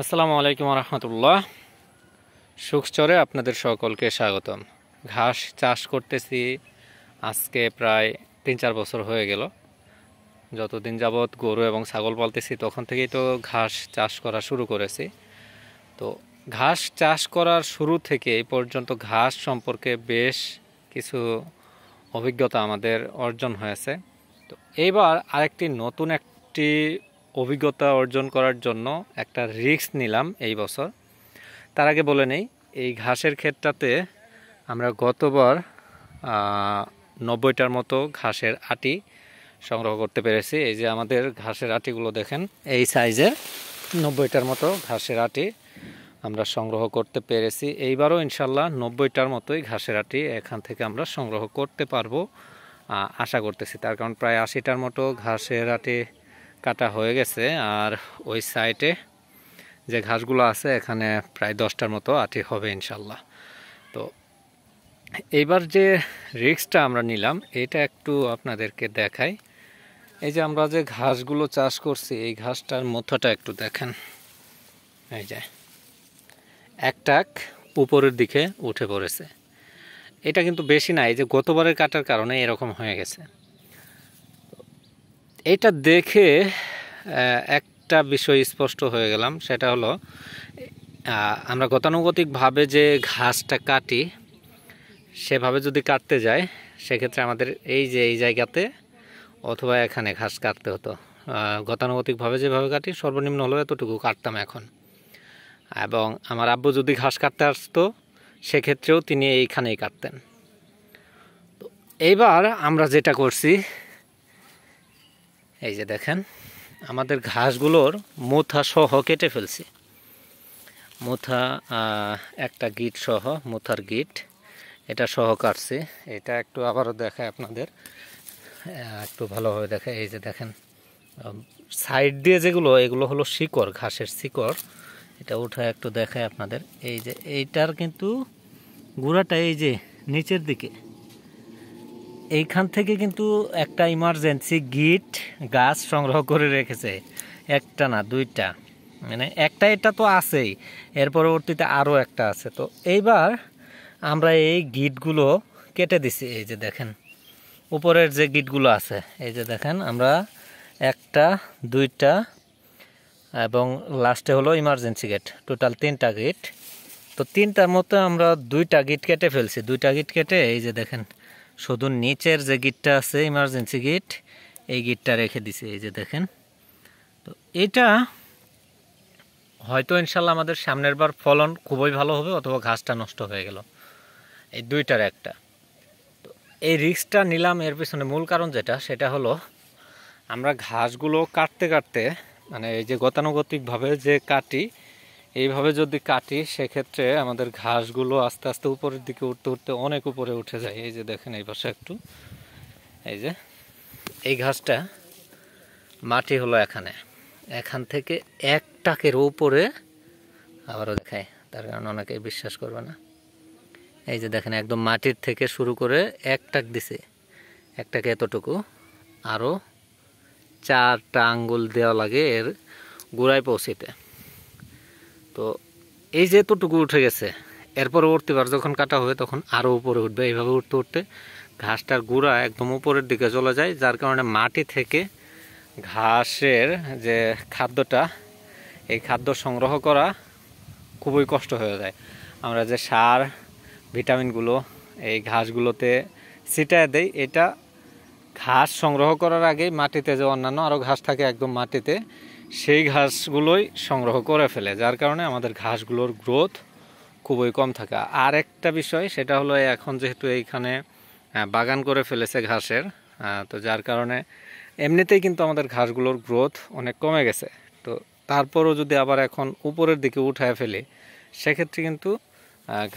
আসসালামু আলাইকুম রহমতুল্লাহ। সুখচরে আপনাদের সকলকে স্বাগতম। ঘাস চাষ করতেছি আজকে প্রায় 3-4 বছর হয়ে গেল। যতদিন যাবৎ গরু এবং ছাগল পালতেছি তখন থেকেই তো ঘাস চাষ করা শুরু করেছি। তো ঘাস চাষ করার শুরু থেকে এই পর্যন্ত ঘাস সম্পর্কে বেশ কিছু অভিজ্ঞতা আমাদের অর্জন হয়েছে। তো এইবার আরেকটি নতুন একটি অভিজ্ঞতা অর্জন করার জন্য একটা রিস্ক নিলাম এই বছর। তার আগে বলে নেই, এই ঘাসের ক্ষেতটাতে আমরা গতবার 90টার মতো ঘাসের আটি সংগ্রহ করতে পেরেছি। এই যে আমাদের ঘাসের আটিগুলো দেখেন, এই সাইজের 90টার মতো ঘাসের আটি আমরা সংগ্রহ করতে পেরেছি। এইবারও ইনশাল্লাহ 90টার মতোই ঘাসের আটি এখান থেকে আমরা সংগ্রহ করতে পারবো আশা করতেছি। তার কারণ প্রায় 80টার মতো ঘাসের আটি কাটা হয়ে গেছে, আর ওই সাইডে যে ঘাসগুলো আছে এখানে প্রায় 10টার মতো আটি হবে ইনশাল্লাহ। তো এইবার যে রিস্কটা আমরা নিলাম এটা একটু আপনাদেরকে দেখাই। এই যে আমরা যে ঘাসগুলো চাষ করছি এই ঘাসটার মথাটা একটু দেখেন। এই যে একটাক উপরের দিকে উঠে পড়েছে। এটা কিন্তু বেশি না, এই যে গতবারের কাটার কারণে এরকম হয়ে গেছে। এটা দেখে একটা বিষয় স্পষ্ট হয়ে গেলাম, সেটা হলো আমরা গতানুগতিকভাবে যে ঘাসটা কাটি সেভাবে যদি কাটতে যাই সেক্ষেত্রে আমাদের এই যে এই জায়গাতে অথবা এখানে ঘাস কাটতে হতো। গতানুগতিকভাবে যেভাবে কাটি সর্বনিম্ন হলেও এতটুকু কাটতাম এখন। এবং আমার আব্বু যদি ঘাস কাটতে আসতো সেক্ষেত্রেও তিনি এইখানেই কাটতেন। তো এইবার আমরা যেটা করছি, এই যে দেখেন আমাদের ঘাসগুলোর মুথা সহ কেটে ফেলছি। মুথা একটা গিট সহ, মুথার গিট এটা সহ কাটছি। এটা একটু আবারও দেখায় আপনাদের, একটু ভালোভাবে দেখায়। এই যে দেখেন সাইড দিয়ে যেগুলো, এগুলো হলো শিকড়, ঘাসের শিকড়। এটা উঠায় একটু দেখায় আপনাদের। এই যে এইটার কিন্তু গুঁড়াটা এই যে নিচের দিকে, এইখান থেকে কিন্তু একটা ইমার্জেন্সি গিট গাছ সংগ্রহ করে রেখেছে। একটা না, দুইটা, মানে একটা এটা তো আছেই, এর পরবর্তীতে আরও একটা আছে। তো এইবার আমরা এই গিটগুলো কেটে দিছি। এই যে দেখেন উপরের যে গিটগুলো আছে, এই যে দেখেন আমরা একটা, দুইটা এবং লাস্টে হলো ইমার্জেন্সি গেট, টোটাল 3টা গিট। তো 3টার মতো আমরা 2টা গিট কেটে ফেলছি। 2টা গিট কেটে এই যে দেখেন শুধু নিচের যে গিটটা আছে ইমার্জেন্সি গিট, এই গিটটা রেখে দিছি। এই যে দেখেন, তো এটা হয়তো ইনশাল্লাহ আমাদের সামনের বার ফলন খুবই ভালো হবে, অথবা ঘাসটা নষ্ট হয়ে গেল, এই দুইটার একটা। তো এই রিস্কটা নিলাম এর পিছনে মূল কারণ যেটা, সেটা হলো আমরা ঘাসগুলো কাটতে কাটতে, মানে এই যে গতানুগতিকভাবে যে কাটি, এইভাবে যদি কাটি সেক্ষেত্রে আমাদের ঘাসগুলো আস্তে আস্তে উপরের দিকে উঠতে উঠতে অনেক উপরে উঠে যায়। এই যে দেখেন এই পাশে একটু, এই যে এই ঘাসটা মাটি হলো এখানে, এখান থেকে একটাকের উপরে, আবারও দেখায় তার কারণ অনেকে বিশ্বাস করবে না। এই যে দেখেন একদম মাটির থেকে শুরু করে একটাক দিছে, একটাকে এতটুকু, আরও 4টা আঙ্গুল দেওয়া লাগে এর গোড়ায় পৌঁছিতে। তো এই যে এতটুকু উঠে গেছে, এর পরবর্তীবার যখন কাটা হবে তখন আরও উপরে উঠবে। এইভাবে উঠতে উঠতে ঘাসটার গুঁড়া একদম উপরের দিকে চলে যায়, যার কারণে মাটি থেকে ঘাসের যে খাদ্যটা, এই খাদ্য সংগ্রহ করা খুবই কষ্ট হয়ে যায়। আমরা যে সার ভিটামিনগুলো এই ঘাসগুলোতে ছিটায় দেই, এটা ঘাস সংগ্রহ করার আগেই মাটিতে যে অন্যান্য আরও ঘাস থাকে একদম মাটিতে, সেই ঘাসগুলোই সংগ্রহ করে ফেলে, যার কারণে আমাদের ঘাসগুলোর গ্রোথ খুবই কম থাকে। আর একটা বিষয় সেটা হলো এখন যেহেতু এইখানে বাগান করে ফেলেছে ঘাসের, তো যার কারণে এমনিতেই কিন্তু আমাদের ঘাসগুলোর গ্রোথ অনেক কমে গেছে। তো তারপরও যদি আবার এখন উপরের দিকে উঠায় ফেলি সেক্ষেত্রে কিন্তু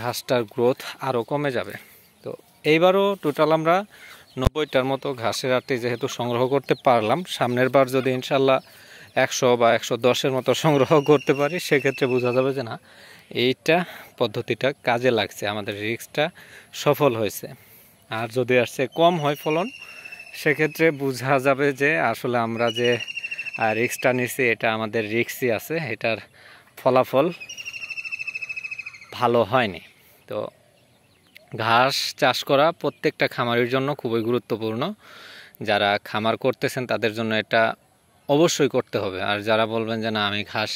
ঘাসটার গ্রোথ আরও কমে যাবে। তো এইবারও টোটাল আমরা 90টার মতো ঘাসের আটি যেহেতু সংগ্রহ করতে পারলাম, সামনের বার যদি ইনশাল্লাহ 100 বা 110-এর মতো সংগ্রহ করতে পারি সেক্ষেত্রে বোঝা যাবে যে না, এইটা পদ্ধতিটা কাজে লাগছে, আমাদের রিস্কটা সফল হয়েছে। আর যদি আসছে কম হয় ফলন, সেক্ষেত্রে বোঝা যাবে যে আসলে আমরা যে রিস্কটা নিছি এটা আমাদের রিস্কই আছে, এটার ফলাফল ভালো হয়নি। তো ঘাস চাষ করা প্রত্যেকটা খামারের জন্য খুবই গুরুত্বপূর্ণ। যারা খামার করতেছেন তাদের জন্য এটা অবশ্যই করতে হবে। আর যারা বলবেন যে না আমি ঘাস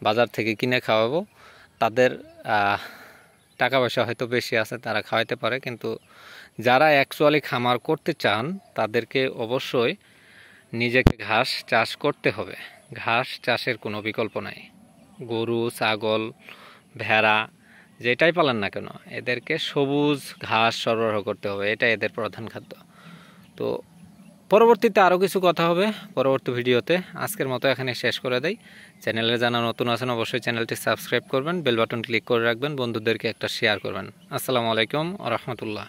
বাজার থেকে কিনে খাওয়াবো, তাদের টাকা পয়সা হয়তো বেশি আছে, তারা খাওয়াইতে পারে, কিন্তু যারা অ্যাকচুয়ালি খামার করতে চান তাদেরকে অবশ্যই নিজেকে ঘাস চাষ করতে হবে। ঘাস চাষের কোনো বিকল্প নাই। গরু, ছাগল, ভেড়া যেটাই পালেন না কেন, এদেরকে সবুজ ঘাস সরবরাহ করতে হবে, এটা এদের প্রধান খাদ্য। তো পরবর্তীতে আরও কিছু কথা হবে পরবর্তী ভিডিওতে। আজকের মতো এখানে শেষ করে দেই। চ্যানেলে যারা নতুন আছেন অবশ্যই চ্যানেলটি সাবস্ক্রাইব করবেন, বেল বাটন ক্লিক করে রাখবেন, বন্ধুদেরকে একটা শেয়ার করবেন। আসসালামু আলাইকুম ওয়া রাহমাতুল্লাহ।